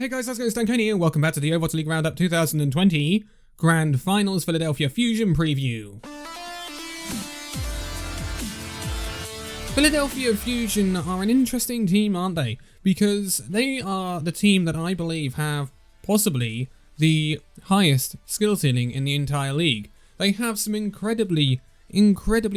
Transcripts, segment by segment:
Hey guys, how's it going? Danconia, welcome back to the Overwatch League Roundup 2020 Grand Finals Philadelphia Fusion preview. Philadelphia Fusion are an interesting team, aren't they? Because they are the team that I believe have possibly the highest skill ceiling in the entire league. They have some incredibly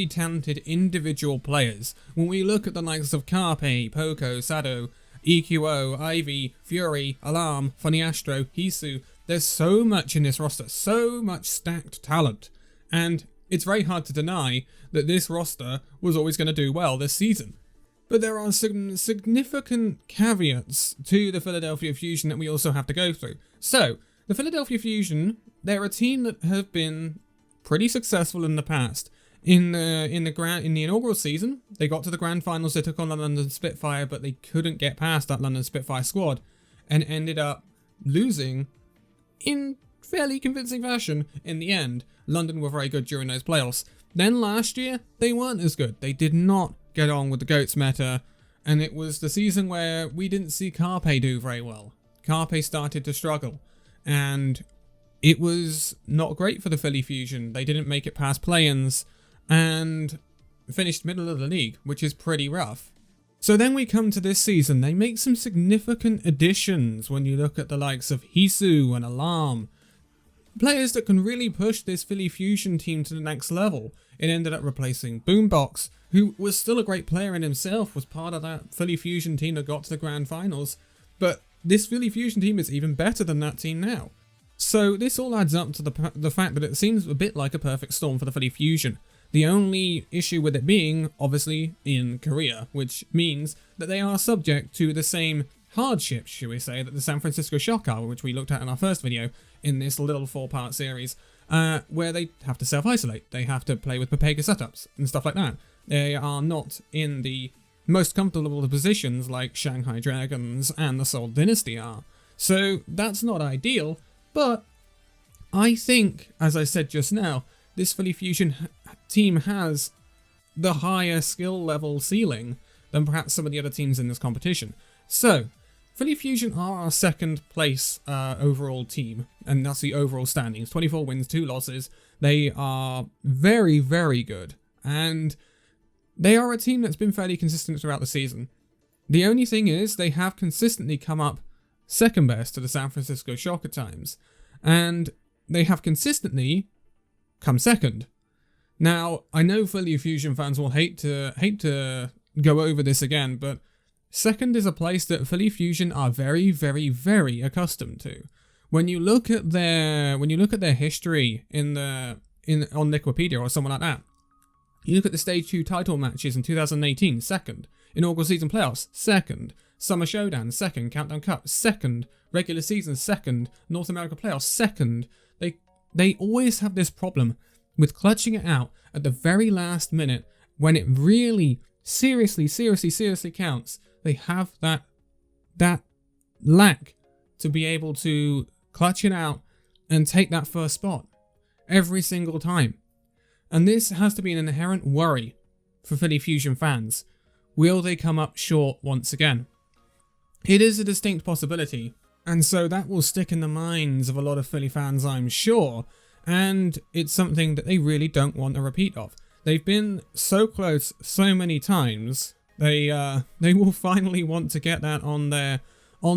talented individual players. When we look at the likes of Carpe, Poco, Sado, EQO, Ivy, Fury, Alarm, Funny Astro, Hisu, there's so much in this roster, so much stacked talent, and it's very hard to deny that this roster was always going to do well this season. But there are some significant caveats to the Philadelphia Fusion that we also have to go through. So, the Philadelphia Fusion, they're a team that have been pretty successful in the past. In the inaugural season, they got to the grand finals. They took on the London Spitfire, but they couldn't get past that London Spitfire squad and ended up losing in fairly convincing fashion in the end. London were very good during those playoffs. Then last year, they weren't as good. They did not get on with the GOATS meta, and it was the season where we didn't see Carpe do very well. Carpe started to struggle, and it was not great for the Philly Fusion. They didn't make it past play-ins and finished middle of the league, which is pretty rough. So then we come to this season. They make some significant additions when you look at the likes of Hisu and Alarm. Players that can really push this Philly Fusion team to the next level. It ended up replacing Boombox, who was still a great player in himself, was part of that Philly Fusion team that got to the grand finals. But this Philly Fusion team is even better than that team now. So this all adds up to the fact that it seems a bit like a perfect storm for the Philly Fusion. The only issue with it being, obviously, in Korea, which means that they are subject to the same hardships, shall we say, that the San Francisco Shock are, which we looked at in our first video in this little 4-part series, where they have to self-isolate. They have to play with Pepega setups and stuff like that. They are not in the most comfortable positions like Shanghai Dragons and the Seoul Dynasty are. So that's not ideal, but I think, as I said just now, this Philly Fusion team has the higher skill level ceiling than perhaps some of the other teams in this competition. So, Philly Fusion are our second place overall team, and that's the overall standings. 24 wins, 2 losses. They are very, very good, and they are a team that's been fairly consistent throughout the season. The only thing is, they have consistently come up second best to the San Francisco Shock at times, and they have consistently come second. Now, I know Philly Fusion fans will hate to go over this again, but second is a place that Philly Fusion are very, very, very accustomed to. When you look at their history on Wikipedia or someone like that, you look at the Stage 2 title matches in 2018, second. Inaugural season playoffs, second. Summer Showdown, second. Countdown Cup, second. Regular season, second. North America playoffs, second. They always have this problem with clutching it out at the very last minute when it really seriously counts. They have that lack to be able to clutch it out and take that first spot every single time. And this has to be an inherent worry for Philly Fusion fans. Will they come up short once again? It is a distinct possibility, and so that will stick in the minds of a lot of Philly fans, I'm sure, and it's something that they really don't want a repeat of. They've been so close so many times, they will finally want to get that on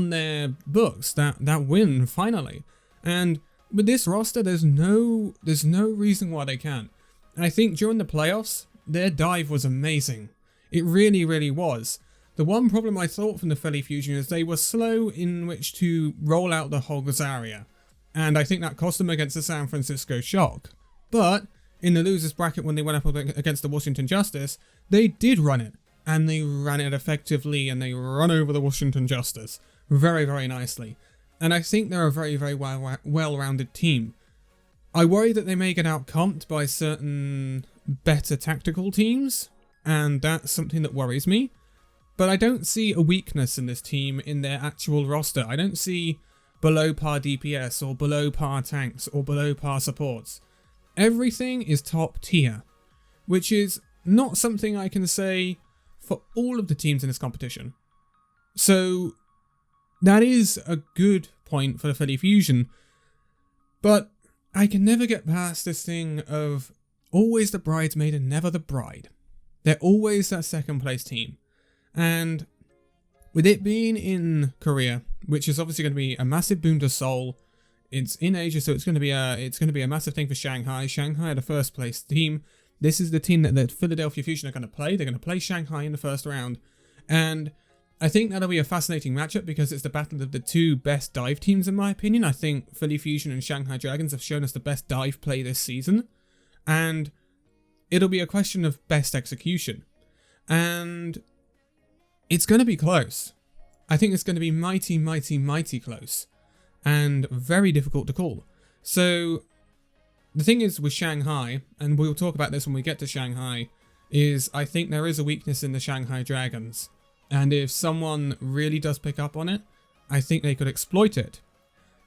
their books, that win finally. And with this roster, there's no reason why they can't. And I think during the playoffs, their dive was amazing. It really, really was. The one problem I thought from the Philly Fusion is they were slow in which to roll out the whole Zarya, and I think that cost them against the San Francisco Shock. But in the losers bracket, when they went up against the Washington Justice, they did run it, and they ran it effectively, and they run over the Washington Justice very, very nicely. And I think they're a very, very well-rounded team. I worry that they may get outcomped by certain better tactical teams, and that's something that worries me. But I don't see a weakness in this team in their actual roster. I don't see below par DPS or below par tanks or below par supports. Everything is top tier, which is not something I can say for all of the teams in this competition. So that is a good point for the Philly Fusion, but I can never get past this thing of always the bridesmaid and never the bride. They're always that second place team. And with it being in Korea, which is obviously going to be a massive boom to Seoul, it's in Asia, so it's going to be a massive thing for Shanghai. Shanghai are the first place team. This is the team that the Philadelphia Fusion are going to play. They're going to play Shanghai in the first round. And I think that'll be a fascinating matchup because it's the battle of the two best dive teams in my opinion. I think Philly Fusion and Shanghai Dragons have shown us the best dive play this season. And it'll be a question of best execution. And it's going to be close. I think it's going to be mighty, mighty, mighty close. And very difficult to call. So the thing is with Shanghai, and we'll talk about this when we get to Shanghai, is I think there is a weakness in the Shanghai Dragons. And if someone really does pick up on it, I think they could exploit it.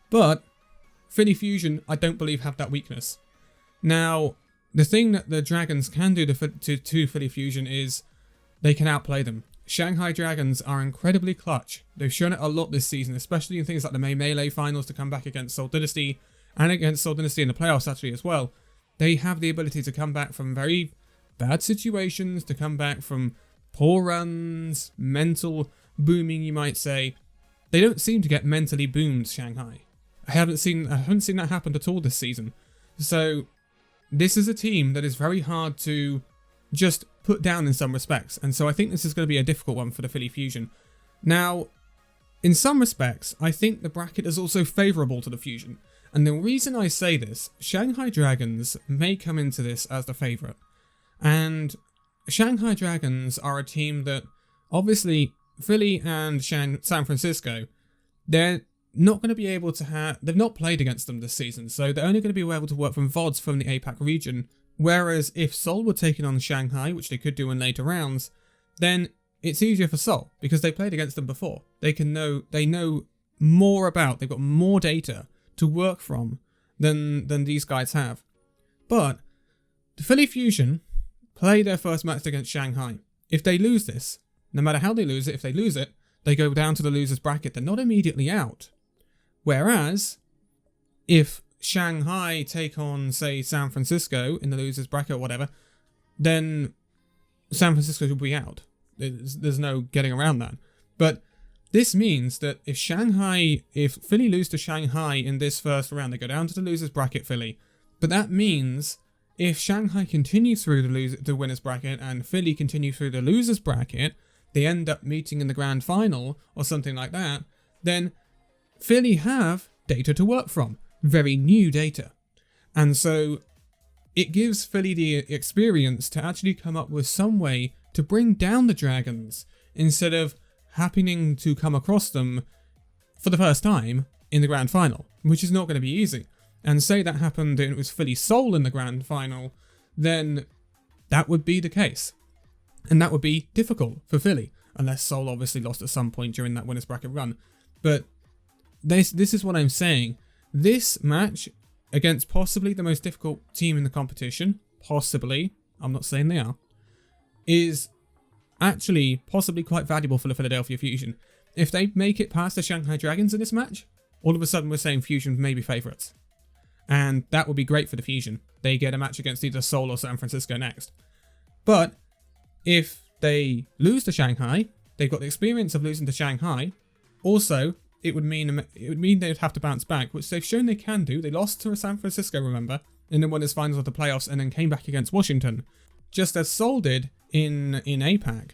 But Philly Fusion, I don't believe, have that weakness. Now, the thing that the Dragons can do to Philly Fusion is they can outplay them. Shanghai Dragons are incredibly clutch. They've shown it a lot this season, especially in things like the Melee finals to come back against Seoul Dynasty, and against Seoul Dynasty in the playoffs actually as well. They have the ability to come back from very bad situations, to come back from poor runs, mental booming you might say. They don't seem to get mentally boomed, Shanghai. I haven't seen that happen at all this season. So this is a team that is very hard to just put down in some respects, and so I think this is going to be a difficult one for the Philly Fusion. Now, in some respects, I think the bracket is also favourable to the Fusion, and the reason I say this, Shanghai Dragons may come into this as the favourite, and Shanghai Dragons are a team that, obviously, Philly and San Francisco, they're not going to be able to have, they've not played against them this season, so they're only going to be able to work from VODs from the APAC region. Whereas if Seoul were taking on Shanghai, which they could do in later rounds, then it's easier for Seoul because they played against them before. They know more about, they've got more data to work from than these guys have. But the Philly Fusion play their first match against Shanghai. If they lose this, no matter how they lose it, if they lose it, they go down to the losers bracket. They're not immediately out. Whereas if Shanghai take on, say, San Francisco in the losers bracket or whatever, then San Francisco will be out. There's no getting around that. But this means that if Philly lose to Shanghai in this first round, they go down to the losers bracket, Philly. But that means if Shanghai continue through the winners bracket and Philly continue through the losers bracket, they end up meeting in the grand final or something like that, then Philly have data to work from. Very new data. And so it gives Philly the experience to actually come up with some way to bring down the Dragons instead of happening to come across them for the first time in the grand final, which is not going to be easy. And say that happened and it was Philly Seoul in the grand final, then that would be the case. And that would be difficult for Philly, unless Seoul obviously lost at some point during that winners bracket run. But this is what I'm saying. This match against possibly the most difficult team in the competition, possibly, I'm not saying they are, is actually possibly quite valuable for the Philadelphia Fusion. If they make it past the Shanghai Dragons in this match, all of a sudden we're saying Fusion may be favourites. And that would be great for the Fusion. They get a match against either Seoul or San Francisco next. But if they lose to Shanghai, they've got the experience of losing to Shanghai. Also, it would mean they'd have to bounce back, which they've shown they can do. They lost to San Francisco, remember, in the winners finals of the playoffs, and then came back against Washington, just as Seoul did in APAC.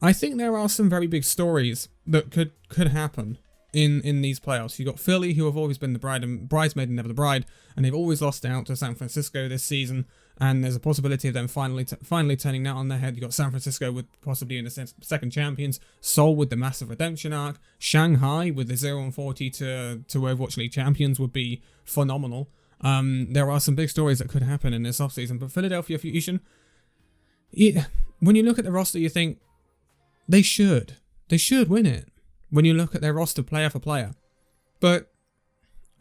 I think there are some very big stories that could happen in these playoffs. You've got Philly, who have always been the bridesmaid and never the bride, and they've always lost out to San Francisco this season, and there's a possibility of them finally turning that on their head. You've got San Francisco with possibly in the second champions, Seoul with the massive redemption arc, Shanghai with the 0-40 to Overwatch League champions would be phenomenal. There are some big stories that could happen in this offseason, but Philadelphia Fusion, when you look at the roster, you think they should win it. When you look at their roster player for player. But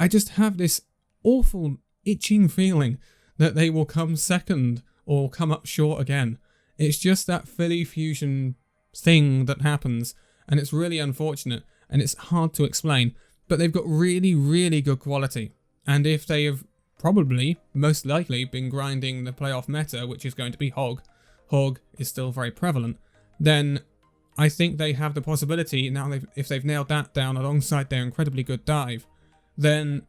I just have this awful itching feeling that they will come second or come up short again. It's just that Philly Fusion thing that happens, and it's really unfortunate. and it's hard to explain. But they've got really, really good quality. And if they have probably, most likely, been grinding the playoff meta, which is going to be Hog is still very prevalent, then I think they have the possibility, now if they've nailed that down alongside their incredibly good dive, then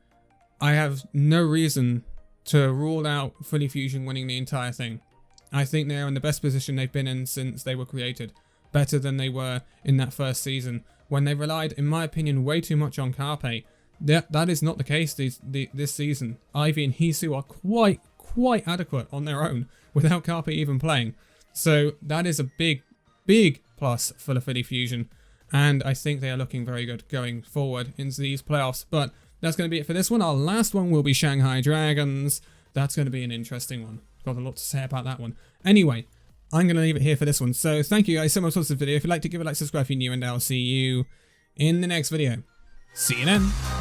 I have no reason to rule out Fully Fusion winning the entire thing. I think they're in the best position they've been in since they were created, better than they were in that first season, when they relied, in my opinion, way too much on Carpe. That is not the case this season. Ivy and Hisu are quite adequate on their own, without Carpe even playing. So that is a big plus for the Fully Fusion, and I think they are looking very good going forward into these playoffs. But that's going to be it for this one. Our last one will be Shanghai Dragons. That's going to be an interesting one. Got a lot to say about that one. Anyway, I'm going to leave it here for this one. So thank you guys so much for watching this video. If you'd like to give it a like, subscribe if you're new, and I'll see you in the next video. See you then.